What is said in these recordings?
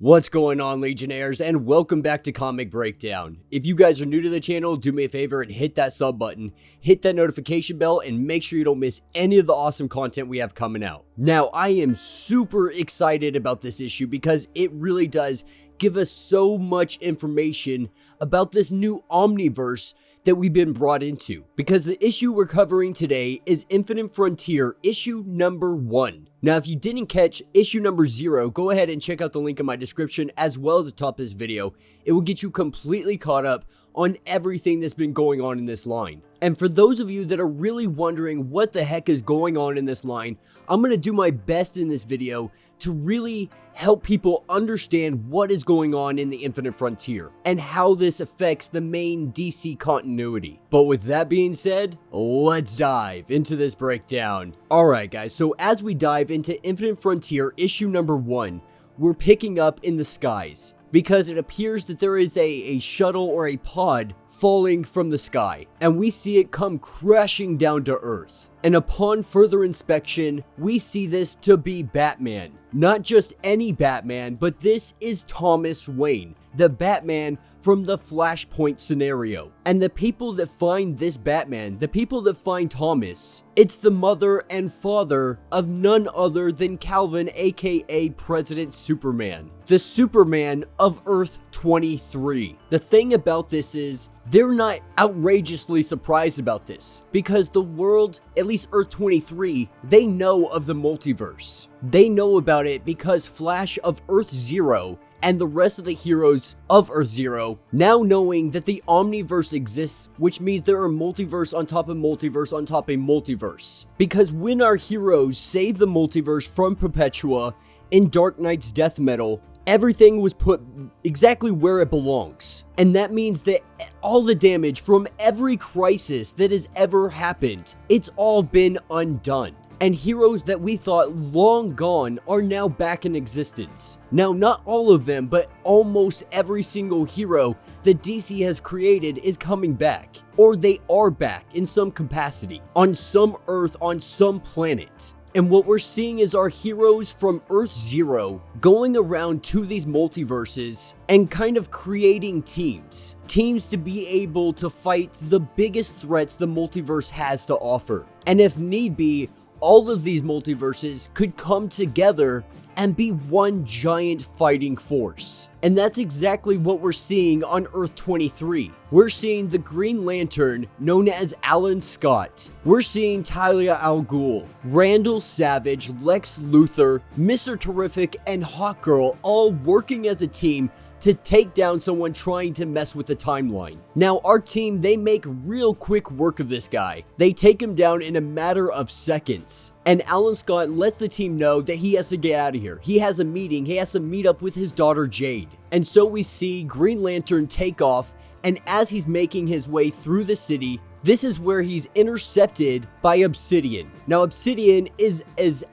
What's going on, Legionnaires, and welcome back to Comic Breakdown. If you guys are new to the channel, do me a favor and hit that sub button, hit that notification bell, and make sure you don't miss any of the awesome content we have coming out. Now, I am super excited about this issue because it really does give us so much information about this new Omniverse that we've been brought into, because the issue we're covering today is Infinite Frontier issue number 1. Now, if you didn't catch issue number 0, go ahead and check out the link in my description as well as the top of this video. It will get you completely caught up on everything that's been going on in this line. And for those of you that are really wondering what the heck is going on in this line, I'm going to do my best in this video to really help people understand what is going on in the Infinite Frontier and how this affects the main DC continuity. But with that being said, let's dive into this breakdown. Alright guys, so as we dive into Infinite Frontier issue number 1, we're picking up in the skies, because it appears that there is a shuttle or a pod falling from the sky, and we see it come crashing down to Earth. And upon further inspection, we see this to be Batman. Not just any Batman, but this is Thomas Wayne, the Batman from the Flashpoint scenario. And the people that find this Batman, the people that find Thomas, it's the mother and father of none other than Calvin, aka President Superman, the Superman of Earth 23. The thing about this is, they're not outrageously surprised about this, because the world, at least Earth 23, they know of the multiverse. They know about it because Flash of Earth 0 and the rest of the heroes of Earth 0, now knowing that the Omniverse exists, which means there are multiverse on top of multiverse on top of multiverse. Because when our heroes saved the multiverse from Perpetua in Dark Knight's death metal, everything was put exactly where it belongs. And that means that all the damage from every crisis that has ever happened, it's all been undone. And heroes that we thought long gone are now back in existence. Now, not all of them, but almost every single hero that DC has created is coming back. Or they are back in some capacity, on some Earth, on some planet. And what we're seeing is our heroes from Earth 0 going around to these multiverses and kind of creating teams. Teams to be able to fight the biggest threats the multiverse has to offer. And if need be, all of these multiverses could come together and be one giant fighting force. And that's exactly what we're seeing on Earth 23. We're seeing the Green Lantern, known as Alan Scott. We're seeing Talia al Ghul, Randall Savage, Lex Luthor, Mr. Terrific, and Hawkgirl all working as a team to take down someone trying to mess with the timeline. Now, our team, they make real quick work of this guy. They take him down in a matter of seconds. And Alan Scott lets the team know that he has to get out of here. He has a meeting. He has to meet up with his daughter, Jade. And so we see Green Lantern take off, and as he's making his way through the city, this is where he's intercepted by Obsidian. Now, Obsidian is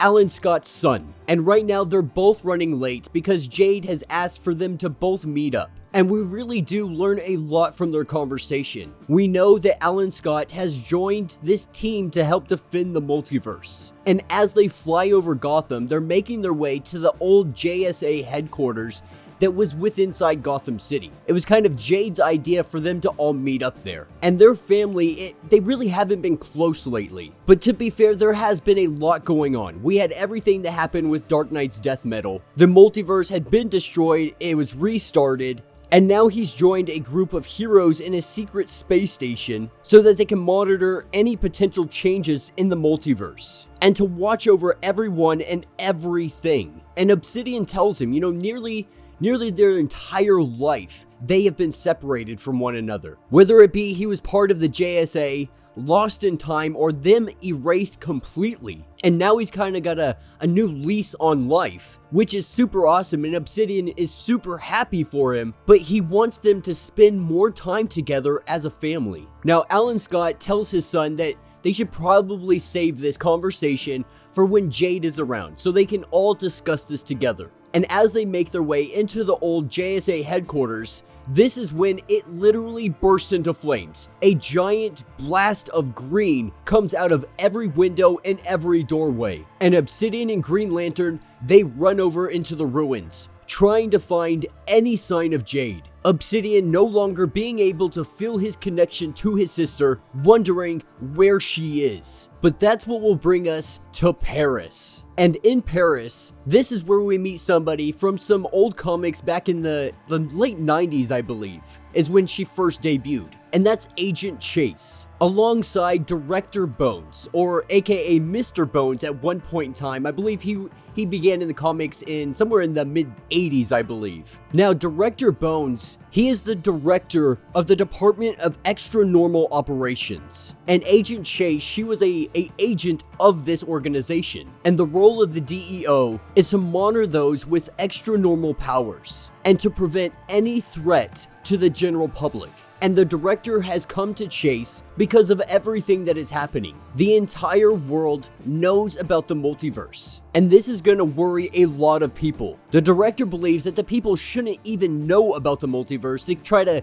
Alan Scott's son, and right now they're both running late because Jade has asked for them to both meet up. And we really do learn a lot from their conversation. We know that Alan Scott has joined this team to help defend the multiverse. And as they fly over Gotham, they're making their way to the old JSA headquarters that was inside Gotham City. It was kind of Jade's idea for them to all meet up there. And their family, they really haven't been close lately. But to be fair, there has been a lot going on. We had everything that happened with Dark Knight's death metal. The multiverse had been destroyed, it was restarted, and now he's joined a group of heroes in a secret space station so that they can monitor any potential changes in the multiverse and to watch over everyone and everything. And Obsidian tells him, nearly their entire life, they have been separated from one another. Whether it be he was part of the JSA, lost in time, or them erased completely. And now he's kind of got a new lease on life, which is super awesome, and Obsidian is super happy for him, but he wants them to spend more time together as a family. Now, Alan Scott tells his son that they should probably save this conversation for when Jade is around, so they can all discuss this together. And as they make their way into the old JSA headquarters, this is when it literally bursts into flames. A giant blast of green comes out of every window and every doorway. And Obsidian and Green Lantern, they run over into the ruins, trying to find any sign of Jade. Obsidian no longer being able to feel his connection to his sister, wondering where she is. But that's what will bring us to Paris. And in Paris, this is where we meet somebody from some old comics back in the late 90s, I believe, is when she first debuted. And that's Agent Chase, alongside Director Bones, or aka Mr. Bones at one point in time. I believe he began in the comics in somewhere in the mid-80s, I believe. Now, Director Bones, he is the director of the Department of Extra Normal Operations. And Agent Chase, she was a agent of this organization. And the role of the DEO is to monitor those with extra normal powers and to prevent any threat to the general public. And the director has come to Chase because of everything that is happening. The entire world knows about the multiverse, and this is going to worry a lot of people. The director believes that the people shouldn't even know about the multiverse to try to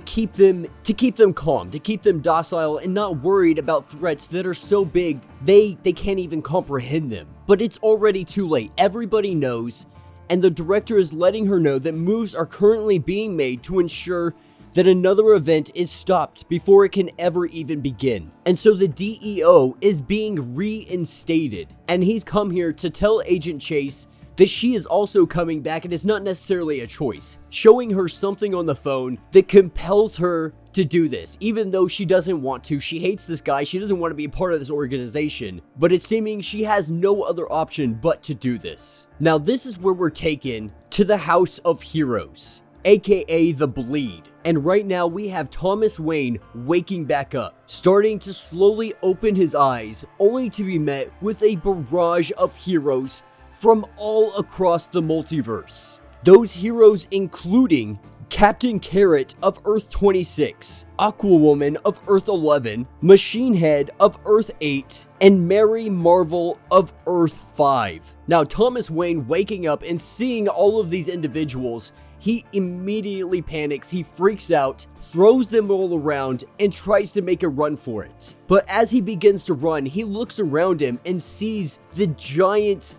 keep them calm, to keep them docile and not worried about threats that are so big they can't even comprehend them. But it's already too late. Everybody knows, and the director is letting her know that moves are currently being made to ensure that another event is stopped before it can ever even begin. And so the DEO is being reinstated, and he's come here to tell Agent Chase that she is also coming back, and it's not necessarily a choice, showing her something on the phone that compels her to do this, even though she doesn't want to. She hates this guy, she doesn't want to be a part of this organization, but it's seeming she has no other option but to do this. Now, this is where we're taken to the House of Heroes, aka the Bleed. And right now we have Thomas Wayne waking back up, starting to slowly open his eyes, only to be met with a barrage of heroes from all across the multiverse. Those heroes including Captain Carrot of Earth 26, Aquawoman of Earth 11, Machine Head of Earth 8, and Mary Marvel of Earth 5. Now, Thomas Wayne waking up and seeing all of these individuals, he immediately panics, he freaks out, throws them all around, and tries to make a run for it. But as he begins to run, he looks around him and sees the giant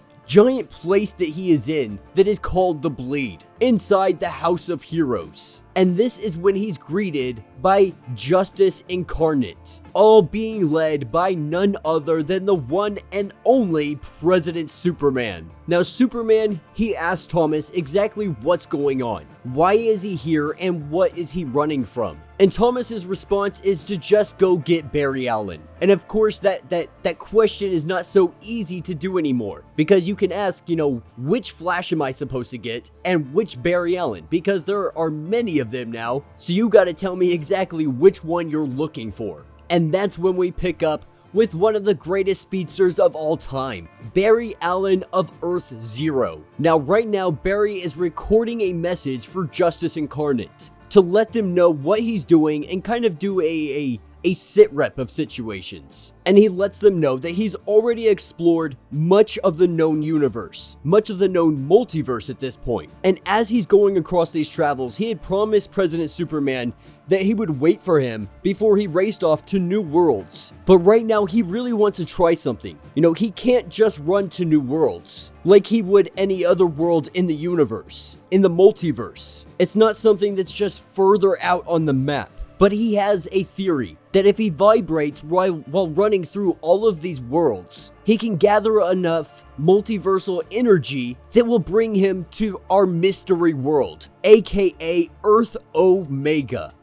place that he is in that is called the Bleed, inside the House of Heroes. And this is when he's greeted by Justice Incarnate, all being led by none other than the one and only President Superman. Now, Superman, he asks Thomas exactly what's going on. Why is he here and what is he running from? And Thomas's response is to just go get Barry Allen. And of course, that question is not so easy to do anymore, because you can ask, which Flash am I supposed to get and which Barry Allen? Because there are many of them now, so you gotta tell me exactly which one you're looking for. And that's when we pick up with one of the greatest speedsters of all time, Barry Allen of Earth Zero. Now, right now, Barry is recording a message for Justice Incarnate to let them know what he's doing and kind of do a sit rep of situations. And he lets them know that he's already explored much of the known universe, much of the known multiverse at this point. And as he's going across these travels, he had promised President Superman that he would wait for him before he raced off to New Worlds. But right now, he really wants to try something. He can't just run to New Worlds like he would any other world in the universe, in the multiverse. It's not something that's just further out on the map. But he has a theory that if he vibrates while running through all of these worlds, he can gather enough multiversal energy that will bring him to our mystery world, aka Earth Omega.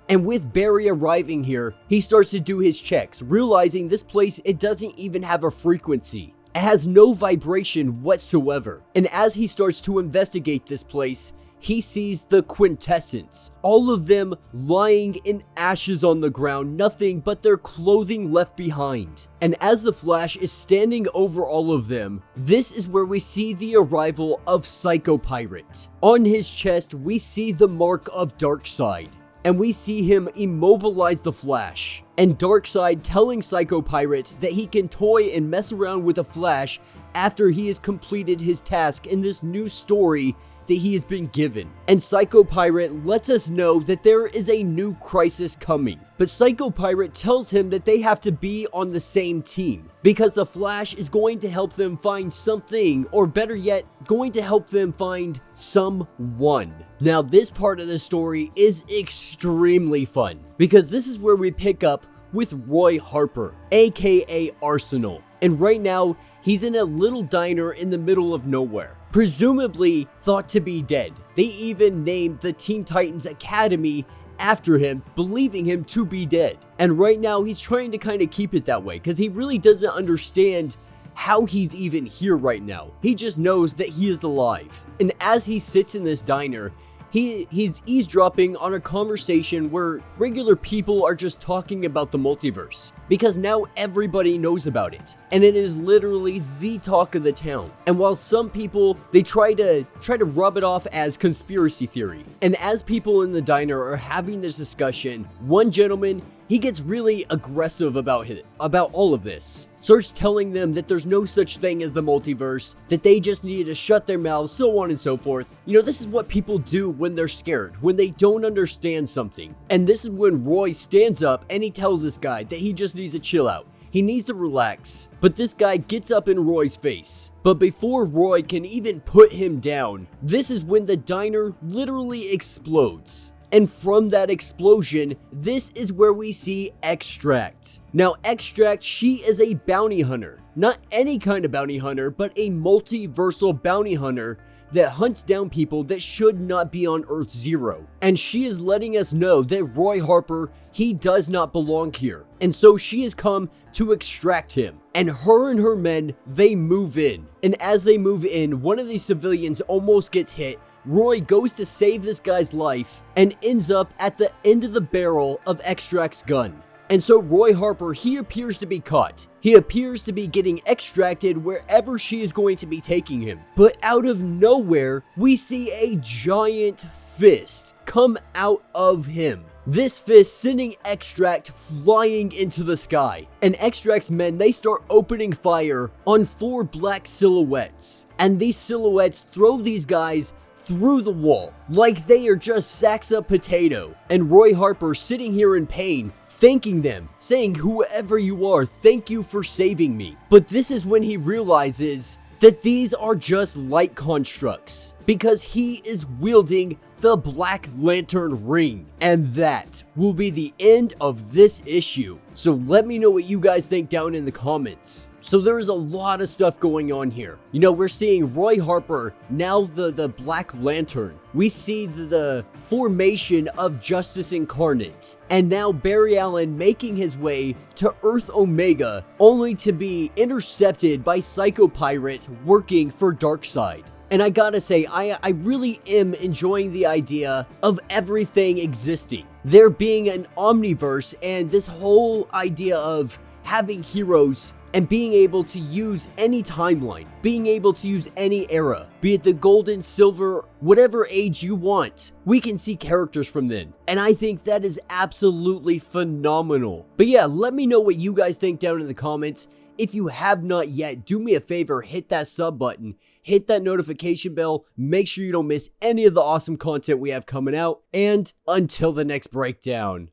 And with Barry arriving here, he starts to do his checks, realizing this place, it doesn't even have a frequency. It has no vibration whatsoever. And as he starts to investigate this place, he sees the quintessence, all of them lying in ashes on the ground, nothing but their clothing left behind. And as the Flash is standing over all of them, this is where we see the arrival of Psycho Pirate. On his chest, we see the mark of Darkseid, and we see him immobilize the Flash. And Darkseid telling Psycho Pirate that he can toy and mess around with the Flash after he has completed his task in this new story that he has been given. And Psycho Pirate lets us know that there is a new crisis coming. But Psycho Pirate tells him that they have to be on the same team, because the Flash is going to help them find something, or better yet, going to help them find someone. Now, this part of the story is extremely fun, because this is where we pick up with Roy Harper, aka Arsenal. And right now, he's in a little diner in the middle of nowhere, presumably thought to be dead. They even named the Teen Titans Academy after him, believing him to be dead. And right now, he's trying to kind of keep it that way, because he really doesn't understand how he's even here right now. He just knows that he is alive. And as he sits in this diner, he's eavesdropping on a conversation where regular people are just talking about the multiverse, because now everybody knows about it, and it is literally the talk of the town. And while some people, they try to rub it off as conspiracy theory, and as people in the diner are having this discussion, one gentleman, he gets really aggressive about all of this. Starts telling them that there's no such thing as the multiverse, that they just need to shut their mouths, so on and so forth. You know, this is what people do when they're scared, when they don't understand something. And this is when Roy stands up and he tells this guy that he just needs to chill out. He needs to relax. But this guy gets up in Roy's face. But before Roy can even put him down, this is when the diner literally explodes. And from that explosion, this is where we see X-Tract. Now, X-Tract, she is a bounty hunter. Not any kind of bounty hunter, but a multiversal bounty hunter that hunts down people that should not be on Earth Zero. And she is letting us know that Roy Harper, he does not belong here. And so she has come to extract him. And her men, they move in. And as they move in, one of these civilians almost gets hit. Roy goes to save this guy's life and ends up at the end of the barrel of X-Tract's gun. And so Roy Harper, he appears to be caught. He appears to be getting extracted wherever she is going to be taking him. But out of nowhere, we see a giant fist come out of him. This fist sending X-Tract flying into the sky. And X-Tract's men, they start opening fire on 4 black silhouettes. And these silhouettes throw these guys through the wall like they are just sacks of potato. And Roy Harper sitting here in pain, thanking them, saying, "Whoever you are, thank you for saving me." But this is when he realizes that these are just light constructs, because he is wielding the Black Lantern ring. And that will be the end of this issue. So let me know what you guys think down in the comments. So there is a lot of stuff going on here. You know, we're seeing Roy Harper, now the Black Lantern. We see the formation of Justice Incarnate. And now Barry Allen making his way to Earth Omega, only to be intercepted by Psycho Pirate working for Darkseid. And I gotta say, I really am enjoying the idea of everything existing. There being an omniverse, and this whole idea of having heroes and being able to use any timeline, being able to use any era, be it the golden, silver, whatever age you want, we can see characters from then. And I think that is absolutely phenomenal. But yeah, let me know what you guys think down in the comments. If you have not yet, do me a favor, hit that sub button, hit that notification bell, make sure you don't miss any of the awesome content we have coming out, and until the next breakdown.